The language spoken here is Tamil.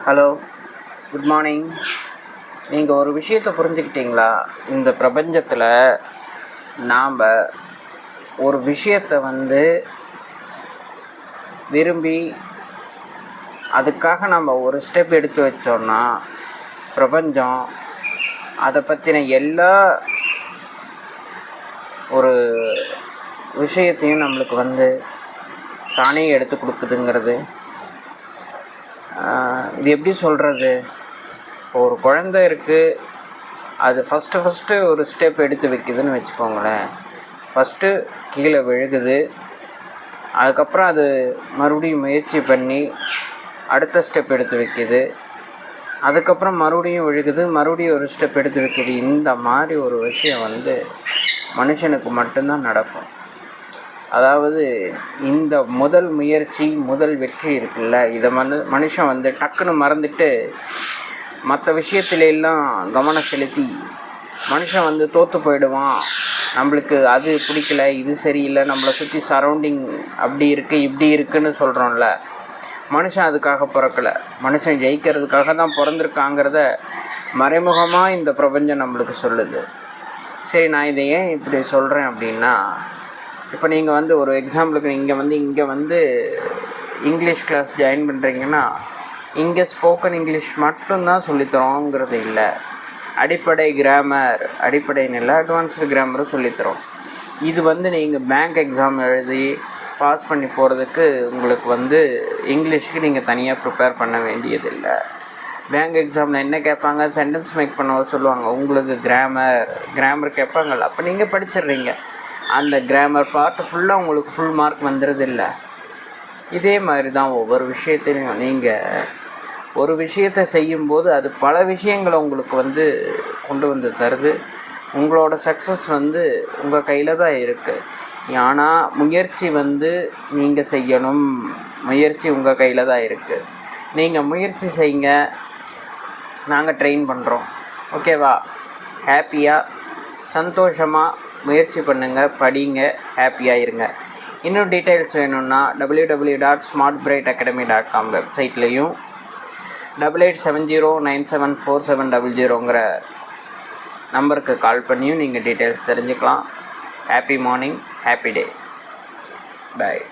Hello, good morning. நீங்கள் ஒரு விஷயத்தை புரிஞ்சுக்கிட்டீங்களா? இந்த பிரபஞ்சத்தில் நாம் ஒரு விஷயத்தை விரும்பி அதுக்காக நம்ம ஒரு ஸ்டெப் எடுத்து வச்சோன்னா பிரபஞ்சம் அதை பற்றின எல்லா ஒரு விஷயத்தையும் நம்மளுக்கு தானே எடுத்து கொடுக்குதுங்கிறது. இது எப்படி சொல்கிறது? இப்போ ஒரு குழந்தை இருக்குது, அது ஃபஸ்ட்டு ஒரு ஸ்டெப் எடுத்து வைக்குதுன்னு வச்சுக்கோங்களேன். ஃபஸ்ட்டு கீழே விழுகுது, அதுக்கப்புறம் அது மறுபடியும் முயற்சி பண்ணி அடுத்த ஸ்டெப் எடுத்து வைக்கிது, அதுக்கப்புறம் மறுபடியும் விழுகுது, மறுபடியும் ஒரு ஸ்டெப் எடுத்து வைக்கிது. இந்த மாதிரி ஒரு விஷயம் மனுஷனுக்கு மட்டும்தான் நடக்கும். அதாவது இந்த முதல் முயற்சி, முதல் வெற்றி இருக்குல்ல, இதை மனுஷன் டக்குன்னு மறந்துட்டு மற்ற விஷயத்துலெல்லாம் கவனம் செலுத்தி மனுஷன் தோற்று போயிடுவான். நம்மளுக்கு அது பிடிக்கல, இது சரியில்லை, நம்மளை சுற்றி சரௌண்டிங் அப்படி இருக்குது இப்படி இருக்குதுன்னு சொல்கிறோம்ல. மனுஷன் அதுக்காக பிறக்கலை, மனுஷன் ஜெயிக்கிறதுக்காக தான் பிறந்திருக்காங்கிறத மறைமுகமாக இந்த பிரபஞ்சம் நம்மளுக்கு சொல்லுது. சரி, நான் இதை ஏன் இப்படி சொல்கிறேன் அப்படின்னா, இப்போ நீங்கள் ஒரு எக்ஸாம்பிளுக்கு இங்கே இங்கிலீஷ் கிளாஸ் ஜாயின் பண்ணுறீங்கன்னா இங்கே ஸ்போக்கன் இங்கிலீஷ் மட்டும்தான் சொல்லித்தரோங்கிறது இல்லை. அடிப்படை கிராமர், அடிப்படைன்னு இல்லை, அட்வான்ஸ்டு கிராமரும் சொல்லித்தரோம். இது நீங்கள் பேங்க் எக்ஸாம் எழுதி பாஸ் பண்ணி போகிறதுக்கு உங்களுக்கு இங்கிலீஷுக்கு நீங்கள் தனியாக ப்ரிப்பேர் பண்ண வேண்டியதில்லை. பேங்க் எக்ஸாமில் என்ன கேட்பாங்க? சென்டென்ஸ் மேக் பண்ண சொல்லுவாங்க. உங்களுக்கு கிராமர் கேட்பாங்கள்ல, அப்போ நீங்கள் படிச்சிடுறீங்க. அந்த கிராமர் பார்ட்டு ஃபுல்லாக உங்களுக்கு ஃபுல் மார்க் வந்துடுறதில்ல. இதே மாதிரி தான் ஒவ்வொரு விஷயத்துலையும் நீங்கள் ஒரு விஷயத்தை செய்யும்போது அது பல விஷயங்களை உங்களுக்கு கொண்டு வந்து தருது. உங்களோட சக்ஸஸ் உங்கள் கையில் தான் இருக்குது. ஆனால் முயற்சி நீங்கள் செய்யணும். முயற்சி உங்கள் கையில் தான் இருக்குது. நீங்கள் முயற்சி செய்யுங்க, நாங்கள் ட்ரெயின் பண்ணுறோம். ஓகேவா? ஹாப்பியாக சந்தோஷமாக முயற்சி பண்ணுங்கள், படிங்க, ஹாப்பியாக இருங்க. இன்னும் டீட்டெயில்ஸ் வேணும்னா www.smartbrightacademy.com வெப்சைட்லேயும் 8870974700 நம்பருக்கு கால் பண்ணியும் நீங்கள் டீட்டெயில்ஸ் தெரிஞ்சுக்கலாம். Happy morning, happy day. பாய்.